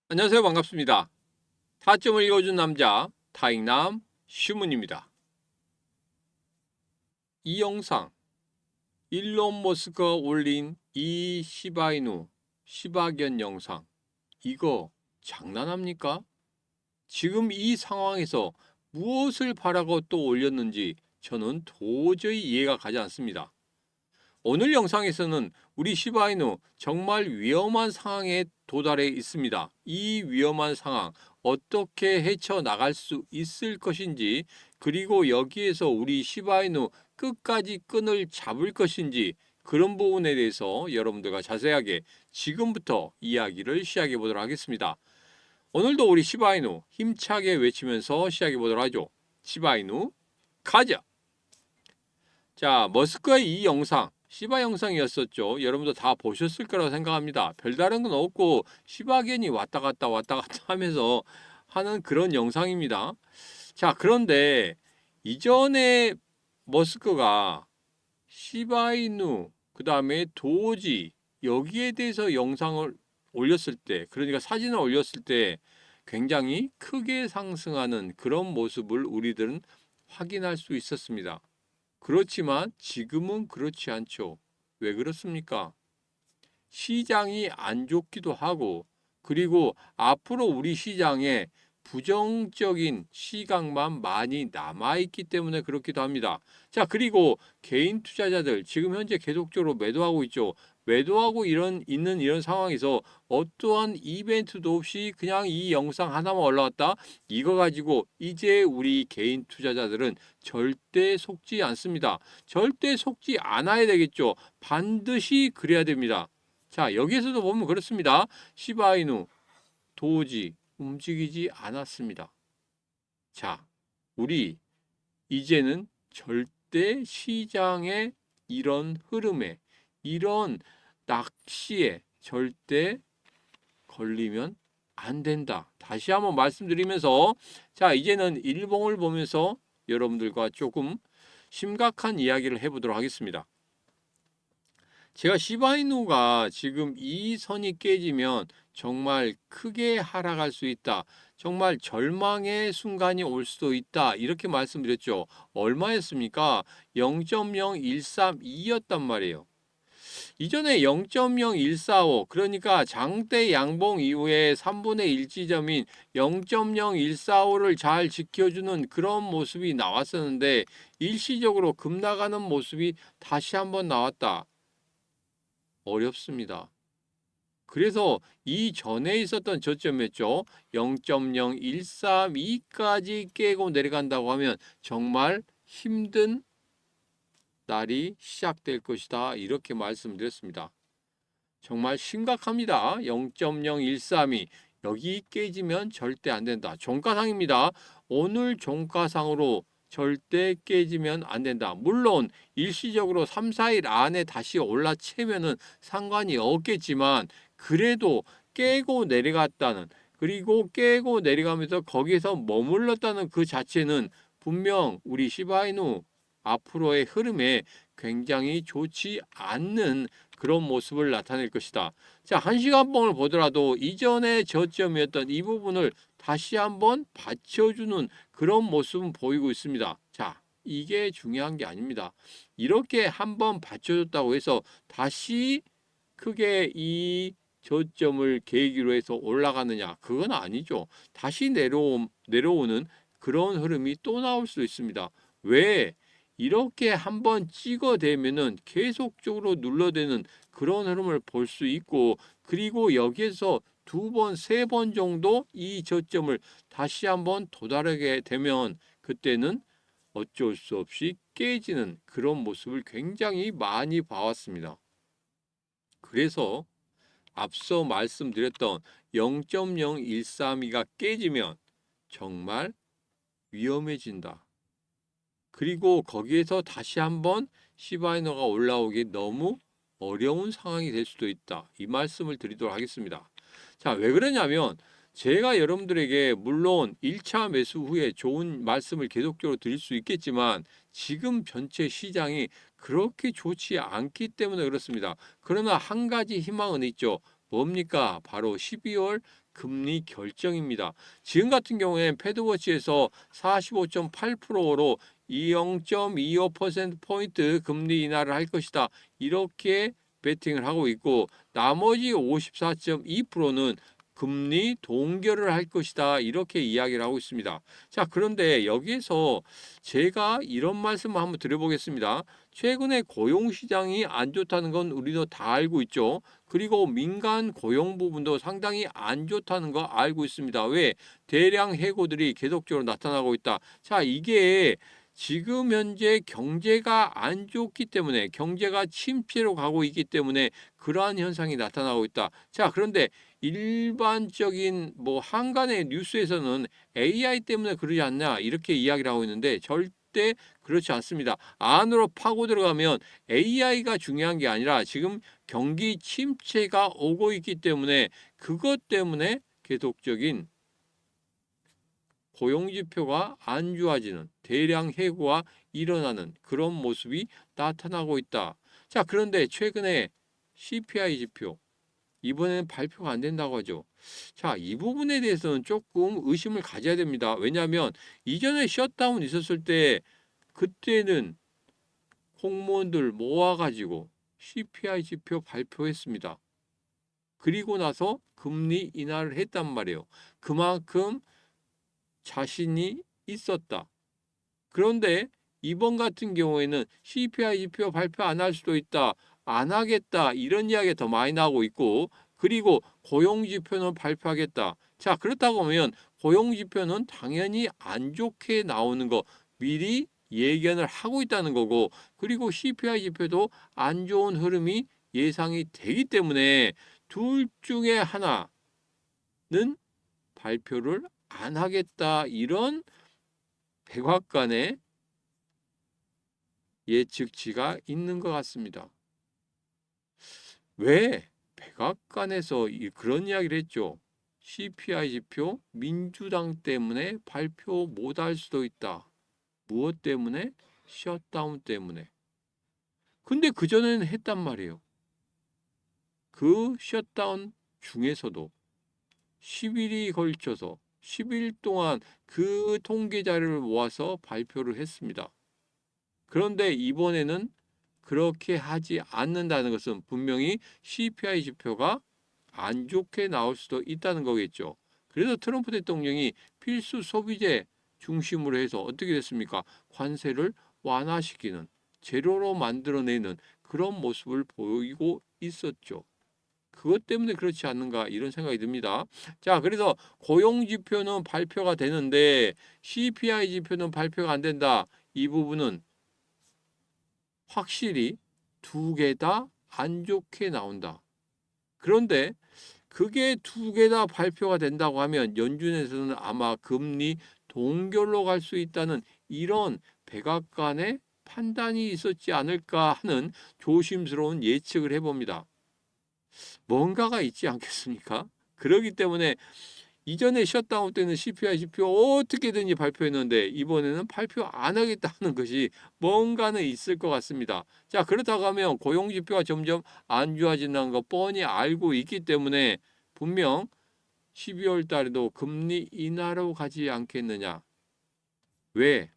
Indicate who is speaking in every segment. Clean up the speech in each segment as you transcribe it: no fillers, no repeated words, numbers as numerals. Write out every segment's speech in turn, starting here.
Speaker 1: 안녕하세요. 반갑습니다. 타점을 읽어준 남자 타익남 슈문입니다. 이 영상 일론 머스크가 올린 이 시바이누 시바견 영상 이거 장난합니까? 지금 이 상황에서 무엇을 바라고 또 올렸는지 저는 도저히 이해가 가지 않습니다. 오늘 영상에서는 우리 시바이누 정말 위험한 상황에 도달해 있습니다. 이 위험한 상황 어떻게 헤쳐나갈 수 있을 것인지, 그리고 여기에서 우리 시바이누 끝까지 끈을 잡을 것인지, 그런 부분에 대해서 여러분들과 자세하게 지금부터 이야기를 시작해 보도록 하겠습니다. 오늘도 우리 시바이누 힘차게 외치면서 시작해 보도록 하죠. 시바이누 가자! 자, 머스크의 이 영상 시바 영상이었었죠. 여러분도 다 보셨을 거라고 생각합니다. 별다른 건 없고 시바견이 왔다 갔다 하면서 하는 그런 영상입니다. 자, 그런데 이전에 머스크가 시바이누, 그 다음에 도지, 여기에 대해서 영상을 올렸을 때, 그러니까 사진을 올렸을 때 굉장히 크게 상승하는 그런 모습을 우리들은 확인할 수 있었습니다. 그렇지만 지금은 그렇지 않죠. 왜 그렇습니까? 시장이 안 좋기도 하고, 그리고 앞으로 우리 시장에 부정적인 시각만 많이 남아있기 때문에 그렇기도 합니다. 자, 그리고 개인 투자자들 지금 현재 계속적으로 매도하고 있죠. 매도하고 있는 이런 상황에서 어떠한 이벤트도 없이 그냥 이 영상 하나만 올라왔다, 이거 가지고 이제 우리 개인 투자자들은 절대 속지 않습니다. 절대 속지 않아야 되겠죠. 반드시 그래야 됩니다. 자, 여기에서도 보면 그렇습니다. 시바이누 도저히 움직이지 않았습니다. 자, 우리 이제는 절대 시장의 이런 흐름에, 이런 낚시에 절대 걸리면 안 된다. 다시 한번 말씀드리면서, 자, 이제는 일봉을 보면서 여러분들과 조금 심각한 이야기를 해보도록 하겠습니다. 제가 시바이누가 지금 이 선이 깨지면 정말 크게 하락할 수 있다. 정말 절망의 순간이 올 수도 있다. 이렇게 말씀드렸죠. 얼마였습니까? 0.0132였단 말이에요. 이전에 0.0145, 그러니까 장대 양봉 이후에 3분의 1 지점인 0.0145를 잘 지켜주는 그런 모습이 나왔었는데, 일시적으로 급나가는 모습이 다시 한번 나왔다. 어렵습니다. 그래서 이전에 있었던 저점이었죠. 0.0132까지 깨고 내려간다고 하면 정말 힘든 날이 시작될 것이다. 이렇게 말씀드렸습니다. 정말 심각합니다. 0.0132 여기 깨지면 절대 안 된다. 종가상입니다. 오늘 종가상으로 절대 깨지면 안 된다. 물론 일시적으로 3, 4일 안에 다시 올라채면은 상관이 없겠지만, 그래도 깨고 내려갔다는, 그리고 깨고 내려가면서 거기서 머물렀다는 그 자체는 분명 우리 시바이누 앞으로의 흐름에 굉장히 좋지 않는 그런 모습을 나타낼 것이다. 자, 1시간봉을 보더라도 이전의 저점이었던 이 부분을 다시 한번 받쳐주는 그런 모습은 보이고 있습니다. 자, 이게 중요한 게 아닙니다. 이렇게 한번 받쳐줬다고 해서 다시 크게 이 저점을 계기로 해서 올라가느냐? 그건 아니죠. 다시 내려오는 그런 흐름이 또 나올 수 있습니다. 왜? 이렇게 한번 찍어대면은 계속적으로 눌러대는 그런 흐름을 볼 수 있고, 그리고 여기에서 두 번, 세 번 정도 이 저점을 다시 한번 도달하게 되면 그때는 어쩔 수 없이 깨지는 그런 모습을 굉장히 많이 봐왔습니다. 그래서 앞서 말씀드렸던 0.0132가 깨지면 정말 위험해진다. 그리고 거기에서 다시 한번 시바이너가 올라오기 너무 어려운 상황이 될 수도 있다. 이 말씀을 드리도록 하겠습니다. 자, 왜 그러냐면 제가 여러분들에게 물론 1차 매수 후에 좋은 말씀을 계속적으로 드릴 수 있겠지만 지금 전체 시장이 그렇게 좋지 않기 때문에 그렇습니다. 그러나 한 가지 희망은 있죠. 뭡니까? 바로 12월 금리 결정입니다. 지금 같은 경우에는 패드워치에서 45.8%로 0.25%포인트 금리 인하를 할 것이다. 이렇게 베팅을 하고 있고 나머지 54.2%는 금리 동결을 할 것이다. 이렇게 이야기를 하고 있습니다. 자, 그런데 여기에서 제가 이런 말씀을 한번 드려보겠습니다. 최근에 고용시장이 안 좋다는 건 우리도 다 알고 있죠. 그리고 민간 고용 부분도 상당히 안 좋다는 거 알고 있습니다. 왜? 대량 해고들이 계속적으로 나타나고 있다. 자, 이게 지금 현재 경제가 안 좋기 때문에 경제가 침체로 가고 있기 때문에 그러한 현상이 나타나고 있다. 자, 그런데 일반적인 뭐 한간의 뉴스에서는 AI 때문에 그러지 않냐 이렇게 이야기를 하고 있는데 절대 그렇지 않습니다. 안으로 파고 들어가면 AI가 중요한 게 아니라 지금 경기 침체가 오고 있기 때문에 그것 때문에 계속적인 고용지표가 안 좋아지는 대량 해고가 일어나는 그런 모습이 나타나고 있다. 자, 그런데 최근에 CPI 지표 이번에는 발표가 안 된다고 하죠. 자, 이 부분에 대해서는 조금 의심을 가져야 됩니다. 왜냐하면 이전에 셧다운 있었을 때 그때는 공무원들 모아가지고 CPI 지표 발표했습니다. 그리고 나서 금리 인하를 했단 말이에요. 그만큼 자신이 있었다. 그런데 이번 같은 경우에는 CPI 지표 발표 안 할 수도 있다. 안 하겠다. 이런 이야기가 더 많이 나오고 있고 그리고 고용 지표는 발표하겠다. 자, 그렇다고 하면 고용 지표는 당연히 안 좋게 나오는 거 미리 예견을 하고 있다는 거고 그리고 CPI 지표도 안 좋은 흐름이 예상이 되기 때문에 둘 중에 하나는 발표를 안 하겠다. 이런 백악관의 예측치가 있는 것 같습니다. 왜 백악관에서 그런 이야기를 했죠? CPI 지표 민주당 때문에 발표 못할 수도 있다. 무엇 때문에? 셧다운 때문에. 근데 그전에는 했단 말이에요. 그 셧다운 중에서도 10일이 걸쳐서 10일 동안 그 통계 자료를 모아서 발표를 했습니다. 그런데 이번에는 그렇게 하지 않는다는 것은 분명히 CPI 지표가 안 좋게 나올 수도 있다는 거겠죠. 그래서 트럼프 대통령이 필수 소비재 중심으로 해서 어떻게 됐습니까? 관세를 완화시키는, 제로로 만들어내는 그런 모습을 보이고 있었죠. 그것 때문에 그렇지 않는가 이런 생각이 듭니다. 자, 그래서 고용 지표는 발표가 되는데 CPI 지표는 발표가 안 된다. 이 부분은 확실히 두 개 다 안 좋게 나온다. 그런데 그게 두 개 다 발표가 된다고 하면 연준에서는 아마 금리 동결로 갈 수 있다는 이런 백악관의 판단이 있었지 않을까 하는 조심스러운 예측을 해봅니다. 뭔가가 있지 않겠습니까? 그렇기 때문에 이전에 셧다운 때는 CPI 지표 어떻게든지 발표했는데 이번에는 발표 안 하겠다는 것이 뭔가는 있을 것 같습니다. 자, 그렇다고 하면 고용 지표가 점점 안 좋아진다는 거 뻔히 알고 있기 때문에 분명 12월 달에도 금리 인하로 가지 않겠느냐. 왜?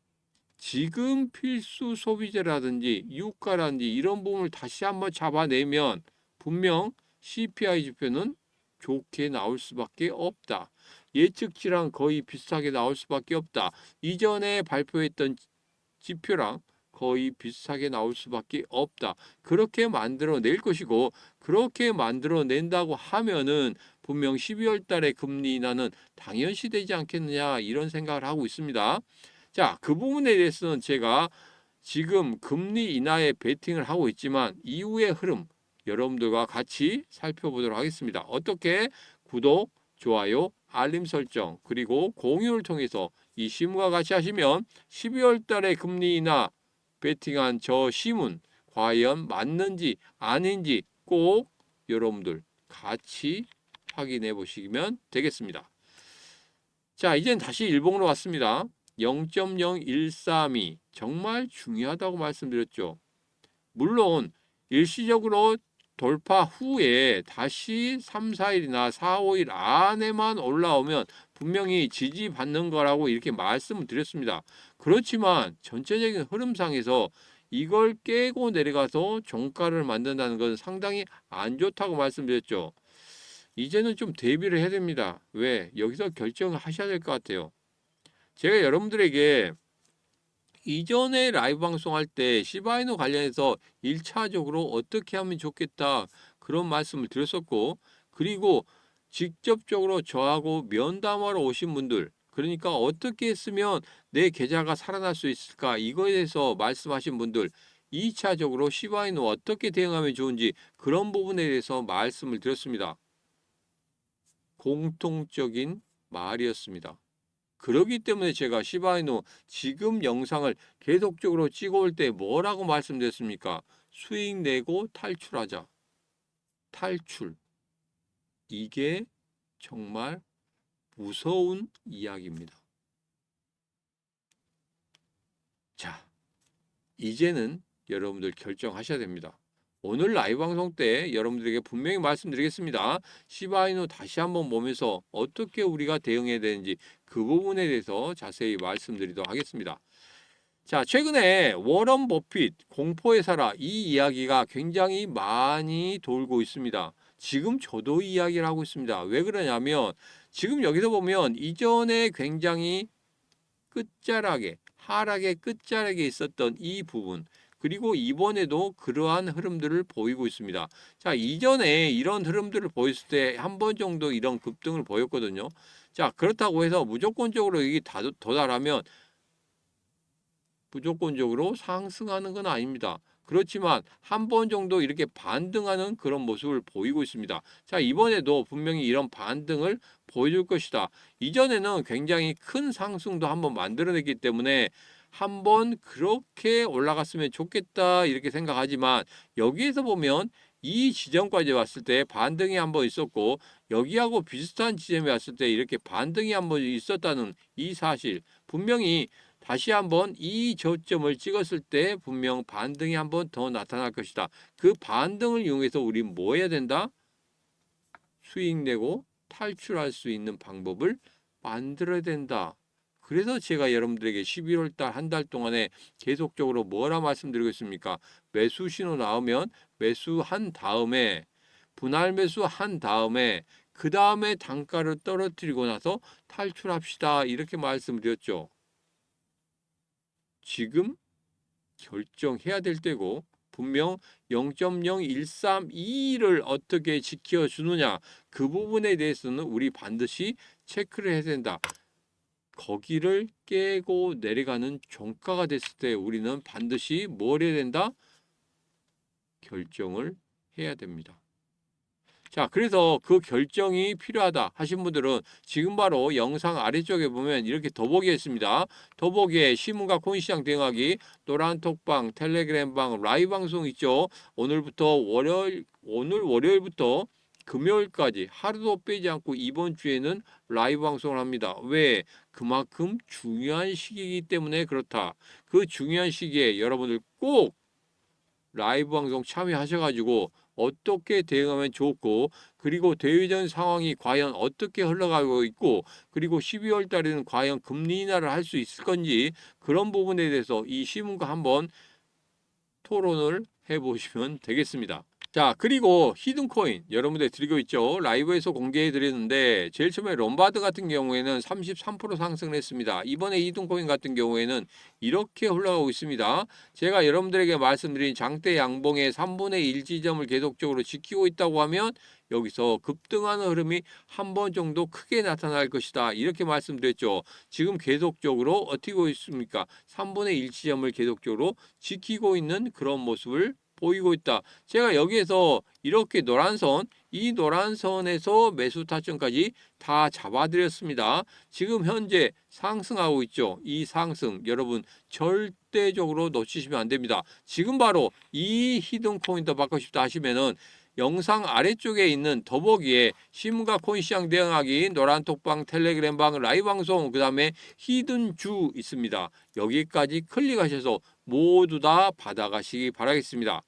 Speaker 1: 지금 필수 소비재라든지 유가라든지 이런 부분을 다시 한번 잡아내면 분명 CPI 지표는 좋게 나올 수밖에 없다. 예측치랑 거의 비슷하게 나올 수밖에 없다. 이전에 발표했던 지표랑 거의 비슷하게 나올 수밖에 없다. 그렇게 만들어낼 것이고 그렇게 만들어낸다고 하면은 분명 12월 달에 금리 인하는 당연시 되지 않겠느냐 이런 생각을 하고 있습니다. 자, 그 부분에 대해서는 제가 지금 금리 인하에 베팅을 하고 있지만 이후의 흐름 여러분들과 같이 살펴보도록 하겠습니다. 어떻게? 구독, 좋아요, 알림 설정 그리고 공유를 통해서 이 시문과 같이 하시면 12월 달에 금리 인하 베팅한 저 시문 과연 맞는지 아닌지 꼭 여러분들 같이 확인해 보시면 되겠습니다. 자, 이젠 다시 일봉으로 왔습니다. 0.0132 정말 중요하다고 말씀드렸죠. 물론 일시적으로 돌파 후에 다시 3, 4일이나 4, 5일 안에만 올라오면 분명히 지지받는 거라고 이렇게 말씀을 드렸습니다. 그렇지만 전체적인 흐름상에서 이걸 깨고 내려가서 종가를 만든다는 것은 상당히 안 좋다고 말씀드렸죠. 이제는 좀 대비를 해야 됩니다. 왜? 여기서 결정을 하셔야 될 것 같아요. 제가 여러분들에게 이전에 라이브 방송할 때 시바이노 관련해서 1차적으로 어떻게 하면 좋겠다 그런 말씀을 드렸었고, 그리고 직접적으로 저하고 면담하러 오신 분들, 그러니까 어떻게 했으면 내 계좌가 살아날 수 있을까 이거에 대해서 말씀하신 분들, 2차적으로 시바이노 어떻게 대응하면 좋은지 그런 부분에 대해서 말씀을 드렸습니다. 공통적인 말이었습니다. 그러기 때문에 제가 시바이노 지금 영상을 계속적으로 찍어올 때 뭐라고 말씀드렸습니까? 수익 내고 탈출하자. 탈출. 이게 정말 무서운 이야기입니다. 자, 이제는 여러분들 결정하셔야 됩니다. 오늘 라이브 방송 때 여러분들에게 분명히 말씀드리겠습니다. 시바이노 다시 한번 보면서 어떻게 우리가 대응해야 되는지 그 부분에 대해서 자세히 말씀드리도록 하겠습니다. 자, 최근에 워런 버핏 공포의 사라 이 이야기가 굉장히 많이 돌고 있습니다. 지금 저도 이야기를 하고 있습니다. 왜 그러냐면 지금 여기서 보면 이전에 굉장히 끝자락에 하락의 끝자락에 있었던 이 부분, 그리고 이번에도 그러한 흐름들을 보이고 있습니다. 자, 이전에 이런 흐름들을 보였을 때 한 번 정도 이런 급등을 보였거든요. 자, 그렇다고 해서 무조건적으로 이게 도달하면 무조건적으로 상승하는 건 아닙니다. 그렇지만 한 번 정도 이렇게 반등하는 그런 모습을 보이고 있습니다. 자, 이번에도 분명히 이런 반등을 보여줄 것이다. 이전에는 굉장히 큰 상승도 한번 만들어냈기 때문에 한번 그렇게 올라갔으면 좋겠다 이렇게 생각하지만, 여기에서 보면 이 지점까지 왔을 때 반등이 한번 있었고, 여기하고 비슷한 지점에 왔을 때 이렇게 반등이 한번 있었다는 이 사실, 분명히 다시 한번 이 저점을 찍었을 때 분명 반등이 한번 더 나타날 것이다. 그 반등을 이용해서 우리 뭐 해야 된다? 수익 내고 탈출할 수 있는 방법을 만들어야 된다. 그래서 제가 여러분들에게 11월 달 한 달 동안에 계속적으로 뭐라 말씀드리고 있습니까? 매수 신호 나오면 매수한 다음에 분할 매수한 다음에 그 다음에 단가를 떨어뜨리고 나서 탈출합시다. 이렇게 말씀드렸죠. 지금 결정해야 될 때고, 분명 0.0132를 어떻게 지켜주느냐 그 부분에 대해서는 우리 반드시 체크를 해야 된다. 거기를 깨고 내려가는 종가가 됐을 때 우리는 반드시 뭘 해야 된다? 결정을 해야 됩니다. 자, 그래서 그 결정이 필요하다 하신 분들은 지금 바로 영상 아래쪽에 보면 이렇게 더보기에 있습니다. 더보기에 신문과 코인시장 대응하기, 노란톡방, 텔레그램방, 라이브 방송 있죠. 오늘 월요일부터 금요일까지 하루도 빼지 않고 이번 주에는 라이브 방송을 합니다. 왜? 그만큼 중요한 시기이기 때문에 그렇다. 그 중요한 시기에 여러분들 꼭 라이브 방송 참여하셔가지고 어떻게 대응하면 좋고, 그리고 대외적인 상황이 과연 어떻게 흘러가고 있고, 그리고 12월 달에는 과연 금리 인하를 할 수 있을 건지 그런 부분에 대해서 이 시문과 한번 토론을 해보시면 되겠습니다. 자, 그리고 히든코인 여러분들 드리고 있죠. 라이브에서 공개해 드렸는데 제일 처음에 롬바드 같은 경우에는 33% 상승을 했습니다. 이번에 히든코인 같은 경우에는 이렇게 흘러가고 있습니다. 제가 여러분들에게 말씀드린 장대 양봉의 3분의 1 지점을 계속적으로 지키고 있다고 하면 여기서 급등하는 흐름이 한 번 정도 크게 나타날 것이다. 이렇게 말씀드렸죠. 지금 계속적으로 어떻게 하고 있습니까? 3분의 1 지점을 계속적으로 지키고 있는 그런 모습을 보이고 있다. 제가 여기에서 이렇게 노란선, 이 노란선에서 매수 타점까지 다 잡아드렸습니다. 지금 현재 상승하고 있죠. 이 상승 여러분 절대적으로 놓치시면 안 됩니다. 지금 바로 이 히든코인도 받고 싶다 하시면은 영상 아래쪽에 있는 더보기에 신문과 코인시장 대응하기, 노란톡방, 텔레그램방, 라이브 방송, 그 다음에 히든주 있습니다. 여기까지 클릭하셔서 모두 다 받아가시기 바라겠습니다.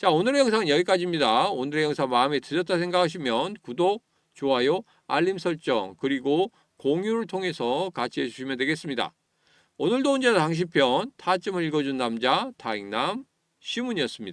Speaker 1: 자, 오늘의 영상은 여기까지입니다. 오늘의 영상 마음에 드셨다 생각하시면 구독, 좋아요, 알림 설정 그리고 공유를 통해서 같이 해주시면 되겠습니다. 오늘도 언제나 당신 편 타점을 읽어준 남자 타익남 시문이었습니다.